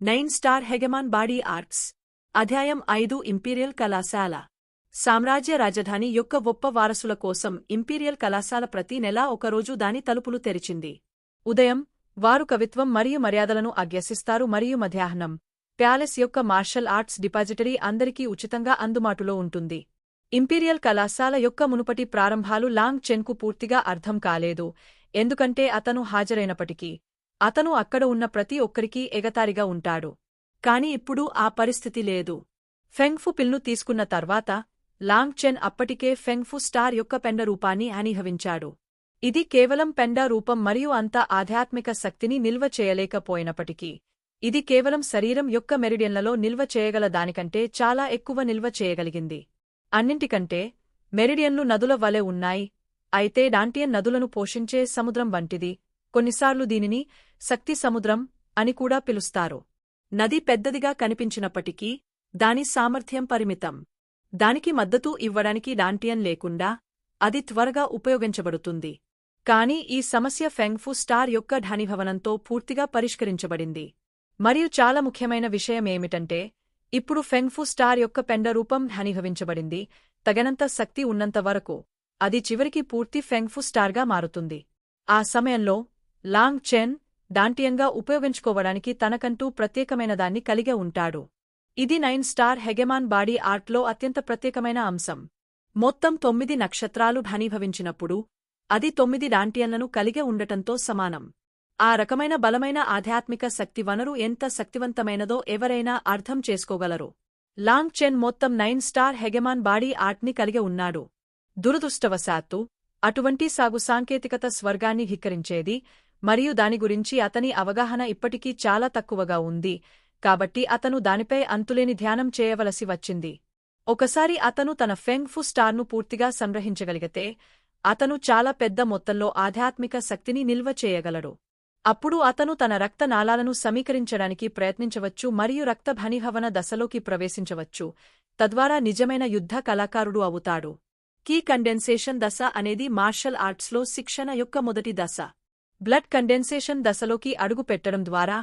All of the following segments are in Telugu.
9 స్టార్ హెగెమాన్ బాడీ ఆర్ట్స్. అధ్యాయం 5 ఇంపీరియల్ కళాశాల. సామ్రాజ్య రాజధాని యొక్క గొప్ప వారసుల కోసం ఇంపీరియల్ కళాశాల ప్రతి నెలా ఒకరోజు దాని తలుపులు తెరిచింది. ఉదయం వారు కవిత్వం మరియు మర్యాదలను అభ్యసిస్తారు మరియు మధ్యాహ్నం ప్యాలెస్ యొక్క మార్షల్ ఆర్ట్స్ డిపాజిటరీ అందరికీ ఉచితంగా అందుబాటులో ఉంటుంది. ఇంపీరియల్ కళాశాల యొక్క మునుపటి ప్రారంభాలు లాంగ్ చెన్కు పూర్తిగా అర్థం కాలేదు, ఎందుకంటే అతను హాజరైనప్పటికీ అతను అక్కడ ఉన్న ప్రతి ఒక్కరికీ ఎగతాళిగా ఉంటాడు. కాని ఇప్పుడు ఆ పరిస్థితి లేదు. ఫెంగ్ఫు పిల్ను తీసుకున్న తర్వాత లాంగ్ చెన్ అప్పటికే ఫెంగ్ఫు స్టార్ యొక్క పెండ రూపాన్ని అనుభవించాడు. ఇది కేవలం పెండ రూపం మరియు అంత ఆధ్యాత్మిక శక్తిని నిల్వ చేయలేకపోయినప్పటికీ ఇది కేవలం శరీరం యొక్క మెరిడియన్లలో నిల్వ చేయగల దానికంటే చాలా ఎక్కువ నిల్వ చేయగలిగింది. అన్నింటికంటే మెరిడియన్లు నదుల వలె ఉన్నాయి, అయితే డాంటియన్ నదులను పోషించే సముద్రం వంటిది. కొన్నిసార్లు దీనిని శక్తి సముద్రం అని కూడా పిలుస్తారు. నది పెద్దదిగా కనిపించినప్పటికీ దాని సామర్థ్యం పరిమితం. దానికి మద్దతు ఇవ్వడానికి డాంటియన్ లేకుండా అది త్వరగా ఉపయోగించబడుతుంది. కాని ఈ సమస్య ఫెంగ్ఫు స్టార్ యొక్క ఘనీభవనంతో పూర్తిగా పరిష్కరించబడింది. మరియు చాలా ముఖ్యమైన విషయమేమిటంటే ఇప్పుడు ఫెంగ్ఫు స్టార్ యొక్క పెండ రూపం ఘనీభవించబడింది. తగినంత శక్తి ఉన్నంతవరకు అది చివరికి పూర్తి ఫెంగ్ఫు స్టార్గా మారుతుంది. ఆ సమయంలో లాంగ్ చెన్ డాంటియంగా ఉపయోగించుకోవడానికి తనకంటూ ప్రత్యేకమైనదాన్ని కలిగి ఉంటాడు. ఇది 9 స్టార్ హెగెమాన్ బాడీ ఆర్ట్లో అత్యంత ప్రత్యేకమైన అంశం. మొత్తం 9 నక్షత్రాలు ఘనీభవించినప్పుడు అది 9 డాంటియన్లను కలిగి ఉండటంతో సమానం. ఆ రకమైన బలమైన ఆధ్యాత్మిక శక్తి వనరు ఎంత శక్తివంతమైనదో ఎవరైనా అర్థం చేసుకోగలరు. లాంగ్ చెన్ మొత్తం 9 స్టార్ హెగెమాన్ బాడీ ఆర్ట్ని కలిగి ఉన్నాడు. దురదృష్టవశాత్తు అటువంటి సాంకేతికత స్వర్గాన్ని ధిక్కరించేది మరియు దాని గురించి అతని అవగాహన ఇప్పటికీ చాలా తక్కువగా ఉంది, కాబట్టి అతను దానిపై అంతులేని ధ్యానం చేయవలసి వచ్చింది. ఒకసారి అతను తన ఫెంగ్ఫు స్టార్ను పూర్తిగా సంగ్రహించగలిగితే అతను చాలా పెద్ద మొత్తంలో ఆధ్యాత్మిక శక్తిని నిల్వ చేయగలడు. అప్పుడు అతను తన రక్త నాళాలను సమీకరించడానికి ప్రయత్నించవచ్చు మరియు రక్త ఘనీభవన దశలోకి ప్రవేశించవచ్చు, తద్వారా నిజమైన యుద్ధ కళాకారుడు అవుతాడు. కీ కండెన్సేషన్ దశ అనేది మార్షల్ ఆర్ట్స్లో శిక్షణ యొక్క మొదటి దశ. బ్లడ్ కండెన్సేషన్ దశలోకి అడుగు పెట్టడం ద్వారా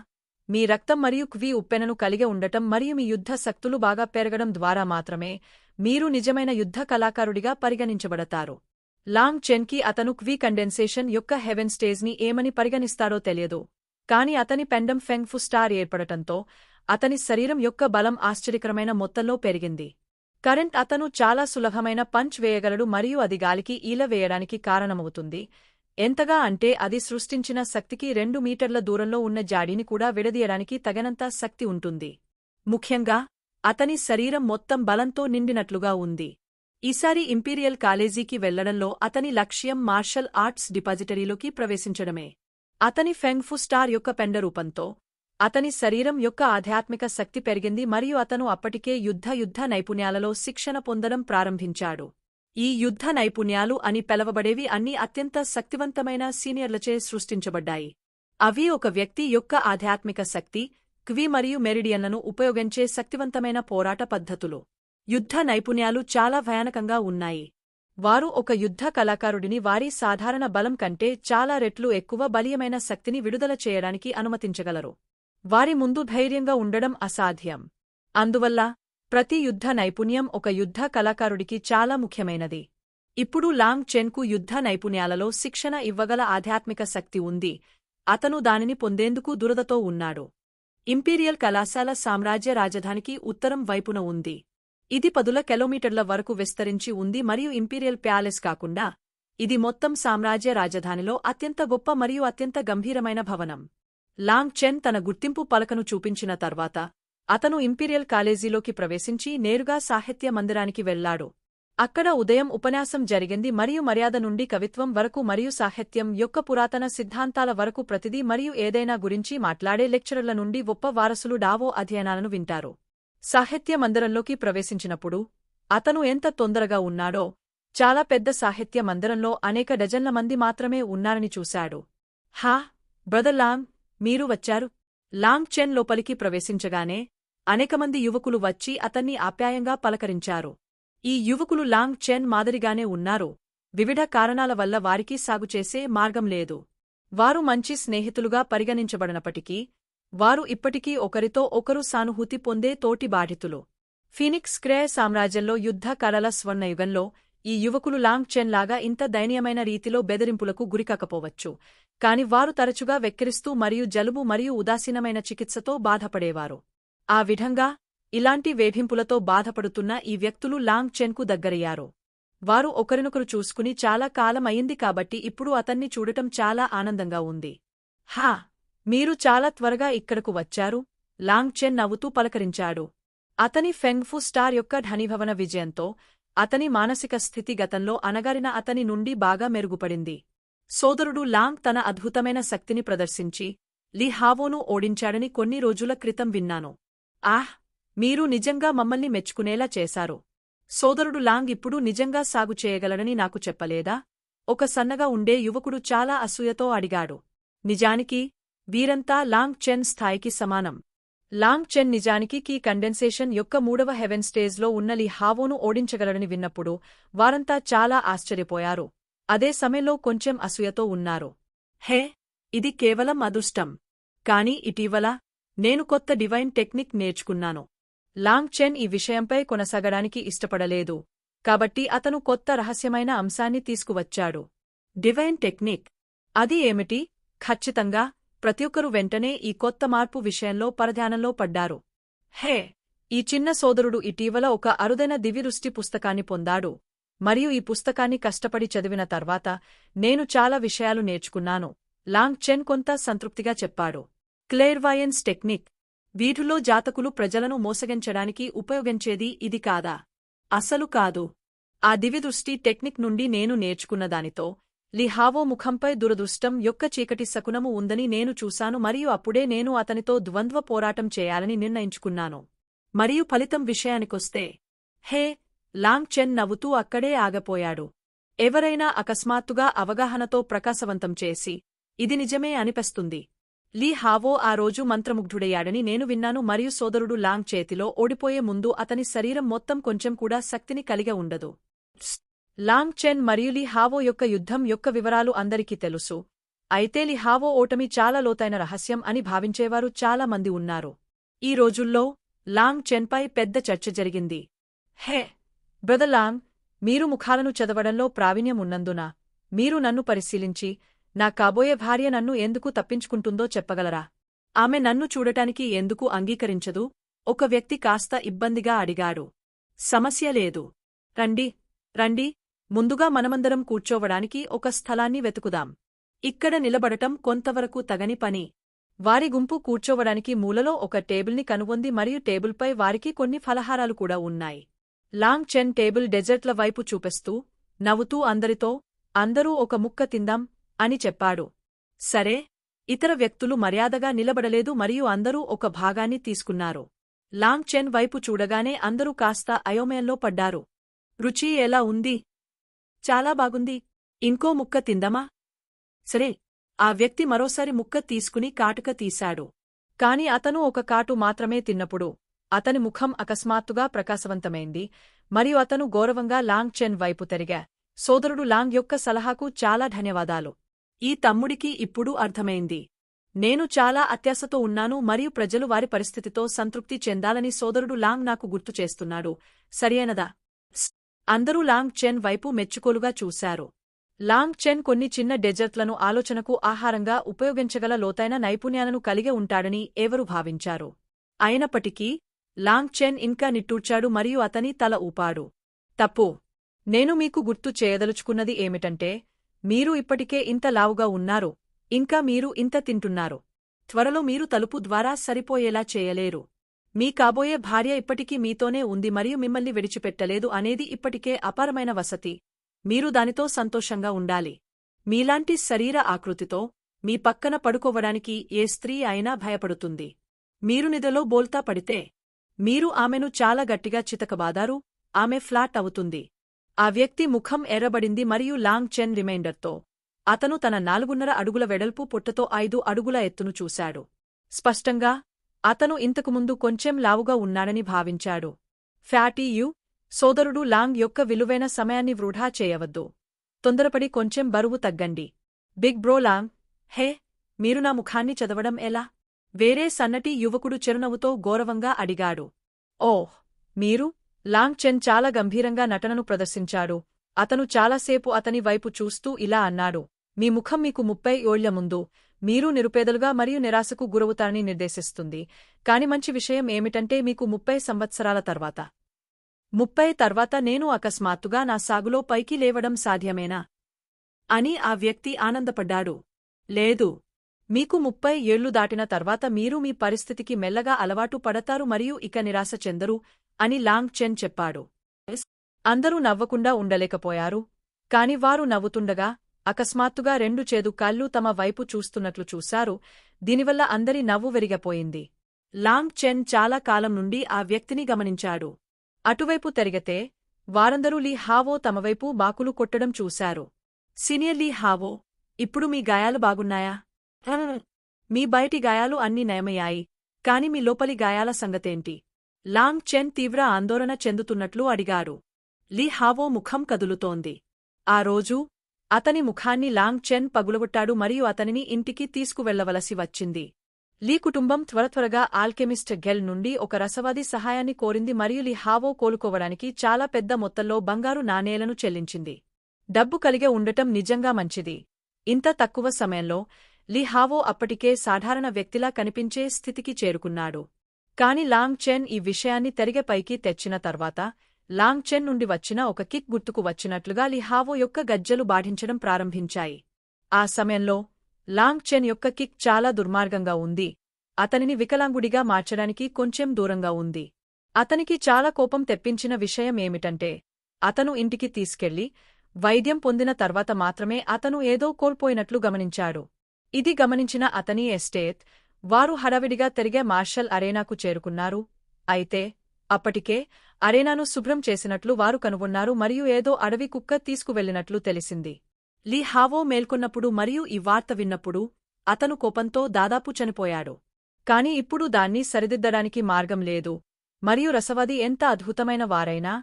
మీ రక్తం మరియు క్వి ఉప్పెనను కలిగి ఉండటం మరియు మీ యుద్ధ శక్తులు బాగా పెరగడం ద్వారా మాత్రమే మీరు నిజమైన యుద్ధ కళాకారుడిగా పరిగణించబడతారు. లాంగ్ చెన్కి అతను క్వి కండెన్సేషన్ యొక్క హెవెన్ స్టేజ్ని ఏమని పరిగణిస్తాడో తెలియదు, కాని అతని పెండం ఫెంగ్ఫు స్టార్ ఏర్పడటంతో అతని శరీరం యొక్క బలం ఆశ్చర్యకరమైన మొత్తంలో పెరిగింది. కరెంట్ అతను చాలా సులభమైన పంచ్ వేయగలడు మరియు అది గాలికి ఈల వేయడానికి కారణమవుతుంది. ఎంతగా అంటే అది సృష్టించిన శక్తికి 2 మీటర్ల దూరంలో ఉన్న జాడీని కూడా విడదీయడానికి తగినంత శక్తి ఉంటుంది. ముఖ్యంగా అతని శరీరం మొత్తం బలంతో నిండినట్లుగా ఉంది. ఈసారి ఇంపీరియల్ కాలేజీకి వెళ్లడంలో అతని లక్ష్యం మార్షల్ ఆర్ట్స్ డిపాజిటరీలోకి ప్రవేశించడమే. అతని ఫెంగ్ఫు స్టార్ యొక్క పెండ రూపంతో అతని శరీరం యొక్క ఆధ్యాత్మిక శక్తి పెరిగింది మరియు అతను అప్పటికే యుద్ధ నైపుణ్యాలలో శిక్షణ పొందడం ప్రారంభించాడు. ఈ యుద్ధ నైపుణ్యాలు అని పిలవబడేవి అన్ని అత్యంత శక్తివంతమైన సీనియర్లచే సృష్టించబడ్డాయి. అవి ఒక వ్యక్తి యొక్క ఆధ్యాత్మిక శక్తి, క్వి మరియు మెరిడియన్లను ఉపయోగించే శక్తివంతమైన పోరాట పద్ధతులు. యుద్ధ నైపుణ్యాలు చాలా భయానకంగా ఉన్నాయి. వారు ఒక యుద్ధ కళాకారుడిని వారి సాధారణ బలం కంటే చాలా రెట్లు ఎక్కువ బలీయమైన శక్తిని విడుదల చేయడానికి అనుమతించగలరు. వారి ముందు ధైర్యంగా ఉండడం అసాధ్యం. అందువల్ల ప్రతి యుద్ధ నైపుణ్యం ఒక యుద్ధ కళాకారుడికి చాలా ముఖ్యమైనది. ఇప్పుడు లాంగ్ చెన్కు యుద్ధ నైపుణ్యాలలో శిక్షణ ఇవ్వగల ఆధ్యాత్మిక శక్తి ఉంది. అతను దానిని పొందేందుకు దురదతో ఉన్నాడు. ఇంపీరియల్ కళాశాల సామ్రాజ్య రాజధానికి ఉత్తరం వైపున ఉంది. ఇది 10 కిలోమీటర్ల వరకు విస్తరించి ఉంది మరియు ఇంపీరియల్ ప్యాలెస్ కాకుండా ఇది మొత్తం సామ్రాజ్య రాజధానిలో అత్యంత గొప్ప మరియు అత్యంత గంభీరమైన భవనం. లాంగ్ చెన్ తన గుర్తింపు పలకను చూపించిన తర్వాత అతను ఇంపీరియల్ కాలేజీలోకి ప్రవేశించి నేరుగా సాహిత్య మందిరానికి వెళ్లాడు. అక్కడ ఉదయం ఉపన్యాసం జరిగింది మరియు మర్యాద నుండి కవిత్వం వరకు మరియు సాహిత్యం యొక్క పురాతన సిద్ధాంతాల వరకు ప్రతిదీ మరియు ఏదైనా గురించి మాట్లాడే లెక్చరర్ల నుండి గొప్ప వారసులు డావో అధ్యయనాలను వింటారు. సాహిత్య మందిరంలోకి ప్రవేశించినప్పుడు అతను ఎంత తొందరగా ఉన్నాడో చాలా పెద్ద సాహిత్య మందిరంలో అనేక డజన్ల మంది మాత్రమే ఉన్నారని చూశాడు. హా బ్రదర్ లాంగ్, మీరు వచ్చారు. లాంగ్ చెన్ లోపలికి ప్రవేశించగానే అనేకమంది యువకులు వచ్చి అతన్ని ఆప్యాయంగా పలకరించారు. ఈ యువకులు లాంగ్ చెన్ మాదిరిగానే ఉన్నారు. వివిధ కారణాల వల్ల వారికి సాగుచేసే మార్గం లేదు. వారు మంచి స్నేహితులుగా పరిగణించబడినప్పటికీ వారు ఇప్పటికీ ఒకరితో ఒకరు సానుభూతి పొందే తోటి బాధితులు. ఫీనిక్స్ క్రేయ్ సామ్రాజ్యంలో యుద్ధ కళల స్వర్ణయుగంలో ఈ యువకులు లాంగ్ చెన్ లాగా ఇంత దయనీయమైన రీతిలో బెదిరింపులకు గురికాకపోవచ్చు, కాని వారు తరచుగా వెక్కిరిస్తూ మరియు జలుబు మరియు ఉదాసీనమైన చికిత్సతో బాధపడేవారు. ఆ విధంగా ఇలాంటి వేధింపులతో బాధపడుతున్న ఈ వ్యక్తులు లాంగ్ చెన్కు దగ్గరయ్యారు. వారు ఒకరినొకరు చూసుకుని చాలా కాలం అయింది కాబట్టి ఇప్పుడు అతన్ని చూడటం చాలా ఆనందంగా ఉంది. హా, మీరు చాలా త్వరగా ఇక్కడకు వచ్చారు, లాంగ్ చెన్ నవ్వుతూ పలకరించాడు. అతని ఫెంగ్ఫు స్టార్ యొక్క ధనిభవన విజయంతో అతని మానసిక స్థితి గతంలో అణగారిన అతని నుండి బాగా మెరుగుపడింది. సోదరుడు లాంగ్ తన అద్భుతమైన శక్తిని ప్రదర్శించి లీ హావోను ఓడించాడని కొన్ని రోజుల క్రితం విన్నాను. ఆహ్, మీరు నిజంగా మమ్మల్ని మెచ్చుకునేలా చేశారు. సోదరుడు లాంగ్ ఇప్పుడు నిజంగా సాగు చేయగలడని నాకు చెప్పలేదా? ఒక సన్నగా ఉండే యువకుడు చాలా అసూయతో అడిగాడు. నిజానికి వీరంతా లాంగ్ చెన్ స్థాయికి సమానం. లాంగ్ చెన్ నిజానికి కీ కండెన్సేషన్ యొక్క 3వ హెవెన్ స్టేజ్లో ఉన్న లీ హావోను ఓడించగలడని విన్నప్పుడు వారంతా చాలా ఆశ్చర్యపోయారు. అదే సమయంలో కొంచెం అసూయతో ఉన్నారు. హే, ఇది కేవలం అదృష్టం. కాని ఇటీవల నేను కొత్త డివైన్ టెక్నిక్ నేర్చుకున్నాను. లాంగ్ చెన్ ఈ విషయంపై కొనసాగడానికి ఇష్టపడలేదు, కాబట్టి అతను కొత్త రహస్యమైన అంశాన్ని తీసుకువచ్చాడు. Divine technique? అది ఏమిటి? ఖచ్చితంగా ప్రతి ఒక్కరూ వెంటనే ఈ కొత్త మార్పు విషయంలో పరధ్యానంలో పడ్డారు. హే, ఈ చిన్న సోదరుడు ఇటీవల ఒక అరుదైన దివ్యదృష్టి పుస్తకాన్ని పొందాడు, మరియు ఈ పుస్తకాన్ని కష్టపడి చదివిన తర్వాత నేను చాలా విషయాలు నేర్చుకున్నాను, లాంగ్ చెన్ కొంత సంతృప్తిగా చెప్పాడు. క్లేర్వాయన్స్ టెక్నిక్? వీటిలో జాతకులు ప్రజలను మోసగించడానికి ఉపయోగించేది ఇది కాదా? అసలు కాదు. ఆ దివ్యదృష్టి టెక్నిక్ నుండి నేను నేర్చుకున్నదానితో లీ హావో ముఖంపై దురదృష్టం యొక్క చీకటి శకునము ఉందని నేను చూశాను మరియు అప్పుడే నేను అతనితో ద్వంద్వ పోరాటం చేయాలని నిర్ణయించుకున్నాను. మరియు ఫలితం విషయానికొస్తే, హే, లాంగ్ చెన్ నవ్వుతూ అక్కడే ఆగపోయాడు. ఎవరైనా అకస్మాత్తుగా అవగాహనతో ప్రకాశవంతం చేసి ఇది నిజమే అనిపిస్తుంది. లీ హావో ఆ రోజు మంత్రముగ్ధుడయ్యాడని నేను విన్నాను మరియు సోదరుడు లాంగ్ చేతిలో ఓడిపోయే ముందు అతని శరీరం మొత్తం కొంచెం కూడా శక్తిని కలిగి ఉండదు. లాంగ్ చెన్ మరియు లీ హావో యొక్క యుద్ధం యొక్క వివరాలు అందరికీ తెలుసు, అయితే లీ హావో ఓటమి చాలా లోతైన రహస్యం అని భావించేవారు చాలా మంది ఉన్నారు. ఈ రోజుల్లో లాంగ్ చెన్పై పెద్ద చర్చ జరిగింది. హే బ్రదర్ లాంగ్, మీరు ముఖాలను చదవడంలో ప్రావీణ్యం ఉన్నందున మీరు నన్ను పరిశీలించి నా కాబోయే భార్య నన్ను ఎందుకు తప్పించుకుంటుందో చెప్పగలరా? ఆమె నన్ను చూడటానికి ఎందుకు అంగీకరించదు? ఒక వ్యక్తి కాస్త ఇబ్బందిగా అడిగాడు. సమస్య లేదు. రండి రండి, ముందుగా మనమందరం కూర్చోవడానికి ఒక స్థలాన్ని వెతుకుదాం. ఇక్కడ నిలబడటం కొంతవరకు తగని పని. వారి గుంపు కూర్చోవడానికి మూలలో ఒక టేబుల్ని కనుగొంది మరియు టేబుల్పై వారికి కొన్ని ఫలహారాలు కూడా ఉన్నాయి. లాంగ్ చెన్ టేబుల్ డెజర్ట్ల వైపు చూపిస్తూ నవ్వుతూ అందరితో, అందరూ ఒక ముక్క తిందాం అని చెప్పాడు. సరే. ఇతర వ్యక్తులు మర్యాదగా నిలబడలేదు మరియు అందరూ ఒక భాగాన్ని తీసుకున్నారు. లాంగ్ చెన్ వైపు చూడగానే అందరూ కాస్త అయోమయంలో పడ్డారు. రుచి ఎలా ఉంది? చాలా బాగుంది. ఇంకో ముక్క తిందమా? సరే. ఆ వ్యక్తి మరోసారి ముక్క తీసుకుని కాటుక తీశాడు. కాని అతను ఒక కాటు మాత్రమే తిన్నప్పుడు అతని ముఖం అకస్మాత్తుగా ప్రకాశవంతమైంది మరియు అతను గౌరవంగా లాంగ్ చెన్ వైపు తిరిగా. సోదరుడు లాంగ్ యొక్క సలహాకు చాలా ధన్యవాదాలు. ఈ తమ్ముడికి ఇప్పుడు అర్థమైంది. నేను చాలా అత్యాశతో ఉన్నాను మరియు ప్రజలు వారి పరిస్థితితో సంతృప్తి చెందాలని సోదరుడు లాంగ్ నాకు గుర్తు చేస్తున్నాడు. సరియైనదా? అందరూ లాంగ్ చెన్ వైపు మెచ్చుకోలుగా చూశారు. లాంగ్ చెన్ కొన్ని చిన్న డెజర్ట్లను ఆలోచనకు ఆహారంగా ఉపయోగించగల లోతైన నైపుణ్యాలను కలిగి ఉంటాడని ఎవరు భావించారు. అయినప్పటికీ లాంగ్ చెన్ ఇంకా నిట్టూర్చాడు మరియు అతని తల ఊపాడు. తప్పు. నేను మీకు గుర్తు చేయదలుచుకున్నది ఏమిటంటే, మీరు ఇప్పటికే ఇంత లావుగా ఉన్నారు, ఇంకా మీరు ఇంత తింటున్నారు. త్వరలో మీరు తలుపు ద్వారా సరిపోయేలా చేయలేరు. మీ కాబోయే భార్య ఇప్పటికీ మీతోనే ఉంది మరియు మిమ్మల్ని విడిచిపెట్టలేదు అనేది ఇప్పటికే అపారమైన వసతి. మీరు దానితో సంతోషంగా ఉండాలి. మీలాంటి శరీర ఆకృతితో మీ పక్కన పడుకోవడానికి ఏ స్త్రీ అయినా భయపడుతుంది. మీరు నిద్రలో బోల్తా పడితే మీరు ఆమెను చాలా గట్టిగా చితకబాదారు, ఆమె ఫ్లాట్ అవుతుంది. ఆ వ్యక్తి ముఖం ఎర్రబడింది మరియు లాంగ్ చెన్ రిమైండర్తో అతను తన 4.5 అడుగుల వెడల్పు పొట్టతో 5 అడుగుల ఎత్తును చూశాడు. స్పష్టంగా అతను ఇంతకుముందు కొంచెం లావుగా ఉన్నాడని భావించాడు. ఫ్యాటీ యు, సోదరుడు లాంగ్ యొక్క విలువైన సమయాన్ని వృధా చేయవద్దు. తొందరపడి కొంచెం బరువు తగ్గండి. బిగ్ బ్రో లాంగ్, హే, మీరు నా ముఖాన్ని చదవడం ఎలా? వేరే సన్నటి యువకుడు చిరునవ్వుతో గౌరవంగా అడిగాడు. ఓహ్, మీరు? లాంగ్ చెన్ చాలా గంభీరంగా నటనను ప్రదర్శించాడు. అతను చాలాసేపు అతని వైపు చూస్తూ ఇలా అన్నాడు. మీ ముఖం మీకు 30 ఏళ్ల ముందు మీరు నిరుపేదలుగా మరియు నిరాశకు గురవుతారని నిర్దేశిస్తుంది. కాని మంచి విషయం ఏమిటంటే మీకు 30 సంవత్సరాల తర్వాత 30 తర్వాత నేను అకస్మాత్తుగా నా సాగులో పైకి లేవడం సాధ్యమేనా అని ఆ వ్యక్తి ఆనందపడ్డాడు. లేదు, మీకు 30 ఏళ్లు దాటిన తర్వాత మీరు మీ పరిస్థితికి మెల్లగా అలవాటు పడతారు మరియు ఇక నిరాశ చెందరు అని లాంగ్ చెన్ చెప్పాడు. అందరూ నవ్వకుండా ఉండలేకపోయారు. కాని వారు నవ్వుతుండగా అకస్మాత్తుగా 2 చేదు కాళ్ళు తమ వైపు చూస్తున్నట్లు చూశారు. దీనివల్ల అందరి నవ్వు వెరిగిపోయింది. లాంగ్ చెన్ చాలా కాలం నుండి ఆ వ్యక్తిని గమనించాడు. అటువైపు తిరిగితే వారందరూ లీ హావో తమవైపు బాకులు కొట్టడం చూశారు. సీనియర్ లీ హావో, ఇప్పుడు మీ గాయాలు బాగున్నాయా? మీ బయటి గాయాలు అన్నీ నయమయ్యాయి, కాని మీ లోపలి గాయాల సంగతేంటి? లాంగ్ చెన్ తీవ్ర ఆందోళన చెందుతున్నట్లు అడిగాడు. లీ హావో ముఖం కదులుతోంది. ఆ రోజు అతని ముఖాన్ని లాంగ్ చెన్ పగులగొట్టాడు మరియు అతనిని ఇంటికి తీసుకువెళ్లవలసి వచ్చింది. లీ కుటుంబం త్వరత్వరగా ఆల్కెమిస్ట్ గెల్ నుండి ఒక రసవాది సహాయాన్ని కోరింది మరియు లీ హావో కోలుకోవడానికి చాలా పెద్ద మొత్తంలో బంగారు నాణేలను చెల్లించింది. డబ్బు కలిగే ఉండటం నిజంగా మంచిది. ఇంత తక్కువ సమయంలో లీ హావో అప్పటికే సాధారణ వ్యక్తిలా కనిపించే స్థితికి చేరుకున్నాడు. కాని లాంగ్ చెన్ ఈ విషయాన్ని తెరపైకి తెచ్చిన తర్వాత లాంగ్ చెన్ నుండి వచ్చిన ఒక కిక్ గుర్తుకు వచ్చినట్లుగా లీ హావో యొక్క గజ్జలు బాధించడం ప్రారంభించాయి. ఆ సమయంలో లాంగ్ చెన్ యొక్క కిక్ చాలా దుర్మార్గంగా ఉంది. అతనిని వికలాంగుడిగా మార్చడానికి కొంచెం దూరంగా ఉంది. అతనికి చాలా కోపం తెప్పించిన విషయం ఏమిటంటే అతను ఇంటికి తీసుకెళ్లి వైద్యం పొందిన తర్వాత మాత్రమే అతను ఏదో కోల్పోయినట్లు గమనించాడు. ఇది గమనించిన అతని ఎస్టేట్ వారు హడావిడిగా తిరిగే మార్షల్ అరేనాకు చేరుకున్నారు. అయితే అప్పటికే అరేనాను శుభ్రం చేసినట్లు వారు కనుగొన్నారు మరియు ఏదో అడవి కుక్క తీసుకువెళ్లినట్లు తెలిసింది. లీ హావో మేల్కొన్నప్పుడు మరియు ఈ వార్త విన్నప్పుడు అతను కోపంతో దాదాపు చనిపోయాడు. కాని ఇప్పుడు దాన్ని సరిదిద్దడానికి మార్గం లేదు మరియు రసవాది ఎంత అద్భుతమైన వారైనా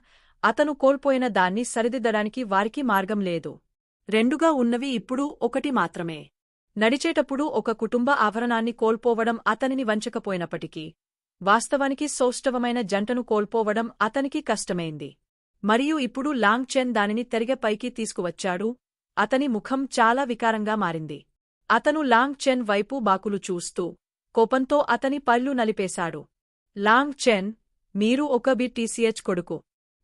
అతను కోల్పోయిన దాన్ని సరిదిద్దడానికి వారికి మార్గం లేదు. రెండుగా ఉన్నవి ఇప్పుడు ఒకటి మాత్రమే. నడిచేటప్పుడు ఒక కుటుంబ ఆభరణాన్ని కోల్పోవడం అతనిని వంచకపోయినప్పటికీ వాస్తవానికి సౌష్ఠవమైన జంటను కోల్పోవడం అతనికి కష్టమైంది. మరియు ఇప్పుడు లాంగ్ చెన్ దానిని తెరపైకి తీసుకువచ్చాడు. అతని ముఖం చాలా వికారంగా మారింది. అతను లాంగ్ చెన్ వైపు బాకులు చూస్తూ కోపంతో అతని పళ్ళు నలిపేశాడు. లాంగ్ చెన్, మీరు ఒక BTCH కొడుకు.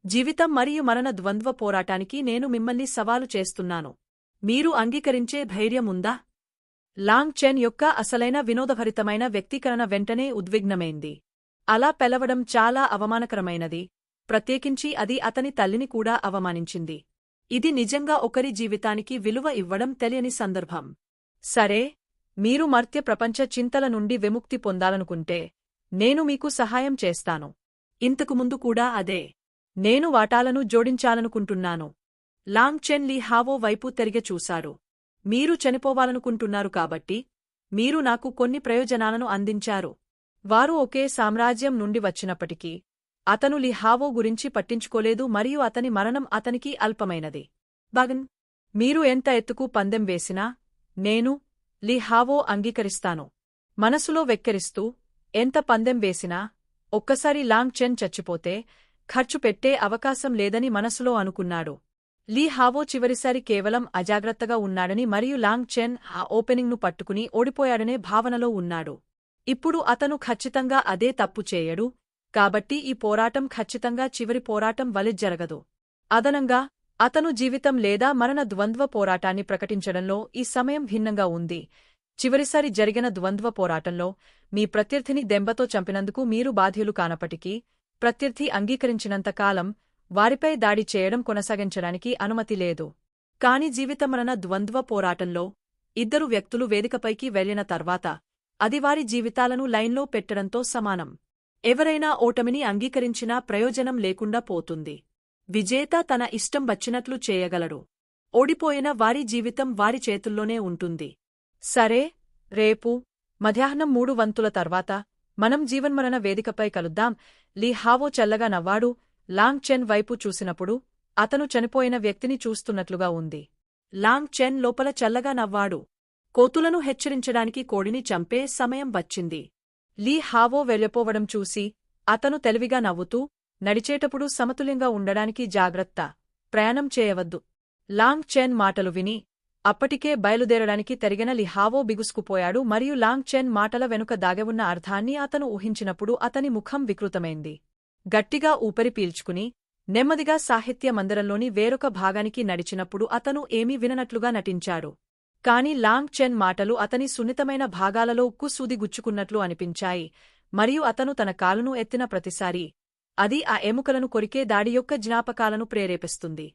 జీవితం మరియు మరణ ద్వంద్వ పోరాటానికి నేను మిమ్మల్ని సవాలు చేస్తున్నాను. మీరు అంగీకరించే ధైర్యముందా? లాంగ్ చెన్ యొక్క అసలైన వినోదభరితమైన వ్యక్తీకరణ వెంటనే ఉద్విగ్నమైంది. అలా పిలవడం చాలా అవమానకరమైనది, ప్రత్యేకించి అది అతని తల్లిని కూడా అవమానించింది. ఇది నిజంగా ఒకరి జీవితానికి విలువ ఇవ్వడం తెలియని సందర్భం. సరే, మీరు మర్త్య ప్రపంచ చింతల నుండి విముక్తి పొందాలనుకుంటే నేను మీకు సహాయం చేస్తాను. ఇంతకుముందు కూడా అదే. నేను వాటాలను జోడించాలనుకుంటున్నాను. లాంగ్ చెన్ లీ హావో వైపు తిరిగి చూశాడు. మీరు చనిపోవాలనుకుంటున్నారు కాబట్టి మీరు నాకు కొన్ని ప్రయోజనాలను అందించారు. వారు ఒకే సామ్రాజ్యం నుండి వచ్చినప్పటికీ అతను లీ హావో గురించి పట్టించుకోలేదు మరియు అతని మరణం అతనికి అల్పమైనది. బగన్, మీరు ఎంత ఎత్తుకు పందెం వేసినా నేను లీ హావో అంగీకరిస్తాను. మనసులో వెక్కిరిస్తూ ఎంత పందెం వేసినా ఒక్కసారి లాంగ్ చెన్ చచ్చిపోతే ఖర్చు పెట్టే అవకాశం లేదని మనసులో అనుకున్నాడు. లీ హావో చివరిసారి కేవలం అజాగ్రత్తగా ఉన్నాడని మరియు లాంగ్ చెన్ ఆ ఓపెనింగ్ను పట్టుకుని ఓడిపోయాడనే భావనలో ఉన్నాడు. ఇప్పుడు అతను ఖచ్చితంగా అదే తప్పు చేయడు, కాబట్టి ఈ పోరాటం ఖచ్చితంగా చివరి పోరాటం వలె జరగదు. అదనంగా అతను జీవితం లేదా మరణ ద్వంద్వ పోరాటాన్ని ప్రకటించడంలో ఈ సమయం భిన్నంగా ఉంది. చివరిసారి జరిగిన ద్వంద్వ పోరాటంలో మీ ప్రత్యర్థిని దెబ్బతో చంపినందుకు మీరు బాధ్యులు కానప్పటికీ ప్రత్యర్థి అంగీకరించినంతకాలం వారిపై దాడి చేయడం కొనసాగించడానికి అనుమతి లేదు. కాని జీవితమరణ ద్వంద్వ పోరాటంలో ఇద్దరు వ్యక్తులు వేదికపైకి వెళ్లిన తర్వాత అది వారి జీవితాలను లైన్లో పెట్టడంతో సమానం. ఎవరైనా ఓటమిని అంగీకరించినా ప్రయోజనం లేకుండా పోతుంది. విజేత తన ఇష్టం వచ్చినట్లు చేయగలడు. ఓడిపోయిన వారి జీవితం వారి చేతుల్లోనే ఉంటుంది. సరే, రేపు మధ్యాహ్నం 3 తర్వాత మనం జీవన్మరణ వేదికపై కలుద్దాం. లీ హావో చల్లగా నవ్వాడు. లాంగ్ చెన్ వైపు చూసినప్పుడు అతను చనిపోయిన వ్యక్తిని చూస్తున్నట్లుగా ఉంది. లాంగ్ చెన్ లోపల చల్లగా నవ్వాడు. కోతులను హెచ్చరించడానికి కోడిని చంపే సమయం వచ్చింది. లీ హావో వెళ్ళిపోవడం చూసి అతను తెలివిగా నవ్వుతూ, నడిచేటప్పుడు సమతుల్యంగా ఉండడానికి జాగ్రత్త, ప్రయాణం చేయవద్దు. లాంగ్ చెన్ మాటలు విని అప్పటికే బయలుదేరడానికి తెరిగిన లీ హావో బిగుసుకుపోయాడు మరియు లాంగ్ చెన్ మాటల వెనుక దాగెవున్న అర్థాన్ని అతను ఊహించినప్పుడు అతని ముఖం వికృతమైంది. గట్టిగా ఊపిరి పీల్చుకుని నెమ్మదిగా సాహిత్య మందిరంలోని వేరొక భాగానికి నడిచినప్పుడు అతను ఏమీ విననట్లుగా నటించాడు. కాని లాంగ్ చెన్ మాటలు అతని సున్నితమైన భాగాలలో ఉక్కు సూది గుచ్చుకున్నట్లు అనిపించాయి మరియు అతను తన కాలును ఎత్తిన ప్రతిసారీ అది ఆ ఎముకలను కొరికే దాడి యొక్క జ్ఞాపకాలను ప్రేరేపిస్తుంది.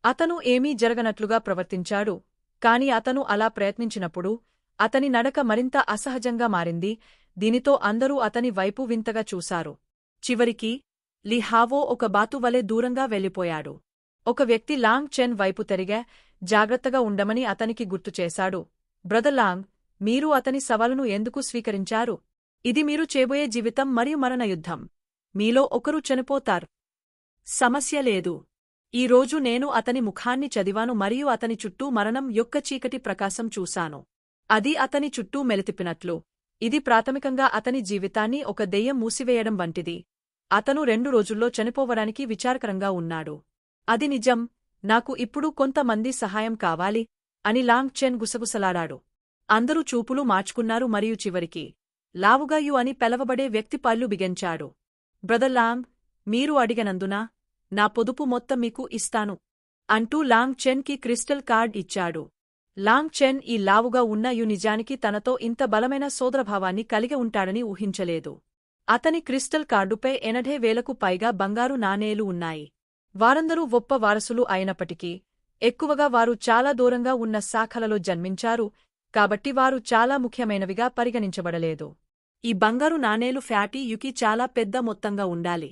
అతను ఏమీ జరగనట్లుగా ప్రవర్తించాడు, కాని అతను అలా ప్రయత్నించినప్పుడు అతని నడక మరింత అసహజంగా మారింది. దీనితో అందరూ అతని వైపు వింతగా చూశారు. చివరికి లీ హావో ఒక బాతువలె దూరంగా వెళ్ళిపోయాడు. ఒక వ్యక్తి లాంగ్ చెన్ వైపు తిరిగా జాగ్రత్తగా ఉండమని అతనికి గుర్తుచేశాడు. బ్రదర్ లాంగ్, మీరు అతని సవాలును ఎందుకు స్వీకరించారు? ఇది మీరు చేయబోయే జీవితం మరియు మరణ యుద్ధం. మీలో ఒకరు చనిపోతారు. సమస్య లేదు. ఈ రోజు నేను అతని ముఖాన్ని చదివాను మరియు అతని చుట్టూ మరణం యొక్క చీకటి ప్రకాశం చూశాను. అది అతని చుట్టూ మెలితిప్పినట్లు. ఇది ప్రాథమికంగా అతని జీవితాన్ని ఒక దెయ్యం మూసివేయడం వంటిది. అతను 2 రోజుల్లో చనిపోవడానికి విచారకరంగా ఉన్నాడు. అది నిజం. నాకు ఇప్పుడు కొంతమంది సహాయం కావాలి అని లాంగ్ చెన్ గుసగుసలాడాడు. అందరూ చూపులు మార్చుకున్నారు మరియు చివరికి లావుగా యు అని పిలవబడే వ్యక్తి పళ్ళు బిగించాడు. బ్రదర్ లాంగ్, మీరు అడిగినందున నా పొదుపు మొత్తం మీకు ఇస్తాను అంటూ లాంగ్ చెన్ కి క్రిస్టల్ కార్డ్ ఇచ్చాడు. లాంగ్ చెన్ ఈ లావుగా ఉన్న యు నిజానికి తనతో ఇంత బలమైన సోదరభావాన్ని కలిగి ఉంటాడని ఊహించలేదు. అతని క్రిస్టల్ కార్డుపై 80,000కు పైగా బంగారు నాణేలు ఉన్నాయి. వారందరూ గొప్ప వారసులు అయినప్పటికీ ఎక్కువగా వారు చాలా దూరంగా ఉన్న శాఖలలో జన్మించారు, కాబట్టి వారు చాలా ముఖ్యమైనవిగా పరిగణించబడలేదు. ఈ బంగారు నాణేలు ఫ్యాటీ యుకి చాలా పెద్ద మొత్తంగా ఉండాలి.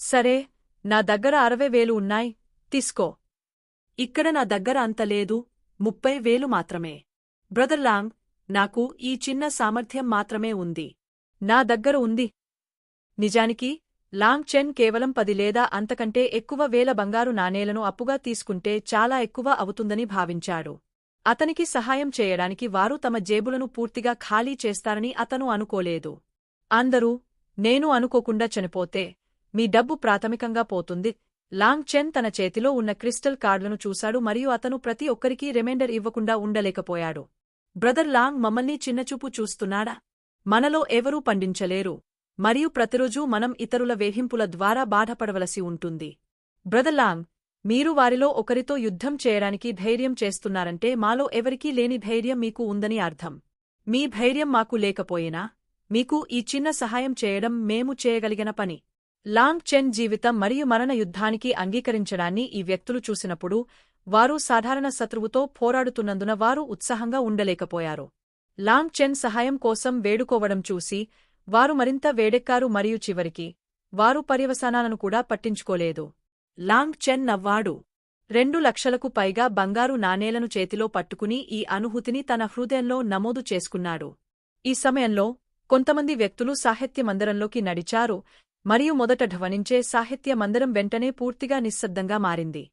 సరే, నా దగ్గర 60,000 ఉన్నాయి, తీసుకో. ఇక్కడ నా దగ్గర అంత లేదు, 30,000 మాత్రమే. బ్రదర్ లాంగ్, నాకు ఈ చిన్న సామర్థ్యం మాత్రమే ఉంది. నా దగ్గర ఉంది. నిజానికి లాంగ్ చెన్ కేవలం 10 లేదా అంతకంటే ఎక్కువ వేల బంగారు నాణేలను అప్పుగా తీసుకుంటే చాలా ఎక్కువ అవుతుందని భావించాడు. అతనికి సహాయం చేయడానికి వారు తమ జేబులను పూర్తిగా ఖాళీ చేస్తారని అతను అనుకోలేదు. అందరూ, నేను అనుకోకుండా చనిపోతే మీ డబ్బు ప్రాథమికంగా పోతుంది. లాంగ్ చెన్ తన చేతిలో ఉన్న క్రిస్టల్ కార్డులను చూశాడు మరియు అతను ప్రతి ఒక్కరికీ రిమైండర్ ఇవ్వకుండా ఉండలేకపోయాడు. బ్రదర్ లాంగ్ మమ్మల్ని చిన్నచూపు చూస్తున్నాడా? మనలో ఎవరూ పండించలేరు మరియు ప్రతిరోజూ మనం ఇతరుల వేధింపుల ద్వారా బాధపడవలసి ఉంటుంది. బ్రదర్ లాంగ్, మీరు వారిలో ఒకరితో యుద్ధం చేయడానికి ధైర్యం చేస్తున్నారంటే మాలో ఎవరికీ లేని ధైర్యం మీకు ఉందని అర్థం. మీ ధైర్యం మాకు లేకపోయినా మీకు ఈ చిన్న సహాయం చేయడం మేము చేయగలిగిన పని. లాంగ్ చెన్ జీవితం మరియు మరణ యుద్ధానికి అంగీకరించడాన్ని ఈ వ్యక్తులు చూసినప్పుడు వారు సాధారణ శత్రువుతో పోరాడుతున్నందున వారు ఉత్సాహంగా ఉండలేకపోయారు. లాంగ్ చెన్ సహాయం కోసం వేడుకోవడం చూసి వారు మరింత వేడెక్కారు మరియు చివరికి వారు పర్యవసానాలను కూడా పట్టించుకోలేదు. లాంగ్ చెన్ నవ్వాడు. 2 లక్షలకు పైగా బంగారు నాణేలను చేతిలో పట్టుకుని ఈ అనుభూతిని తన హృదయంలో నమోదు చేసుకున్నాడు. ఈ సమయంలో కొంతమంది వ్యక్తులు సాహిత్య మందిరంలోకి నడిచారు మరియు మొదట ధ్వనించే సాహిత్య మందిరం వెంటనే పూర్తిగా నిశ్శబ్దంగా మారింది.